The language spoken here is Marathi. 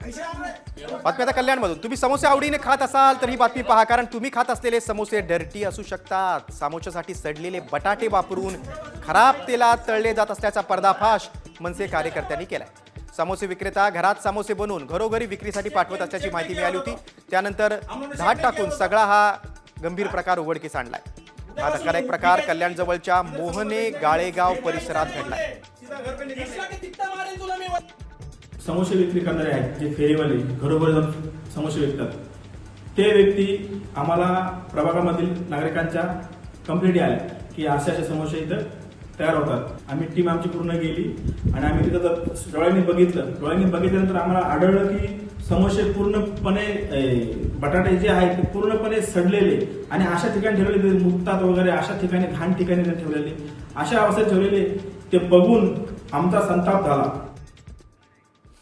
बातमी आता कल्याणमधून. तुम्ही समोसे आवडीने खात असाल तर ही बातमी पहा, कारण तुम्ही खात असलेले समोसे डर्टी असू शकतात. समोशासाठी सडलेले बटाटे वापरून खराब तेलात तळले जात असल्याचा पर्दाफाश मनसे कार्यकर्त्यांनी केलाय. समोसे विक्रेता घरात समोसे बनवून घरोघरी विक्रीसाठी पाठवत असल्याची माहिती मिळाली होती. त्यानंतर धाड टाकून सगळा हा गंभीर प्रकार उघडकीस आणलाय. हा धक्कादायक प्रकार कल्याण जवळच्या मोहने गाळेगाव परिसरात घडलाय. समोसे विक्री करणारे आहेत जे फेरीवाले घरोघर जाऊन समोसे विकतात, ते व्यक्ती आम्हाला प्रभागामधील नागरिकांच्या कंप्लेंटी आल्या की असे समोसे इथं तयार होतात. आम्ही टीम आमची पूर्ण गेली आणि आम्ही तिथं डोळ्यांनी बघितल्यानंतर आम्हाला आढळलं की समोसे पूर्णपणे बटाटे जे आहेत ते पूर्णपणे सडलेले आणि अशा ठिकाणी ठेवलेले, मुक्तात वगैरे अशा ठिकाणी घाण ठिकाणी ठेवलेले, अशा अवस्थेत ठेवलेले. ते बघून आमचा संताप झाला.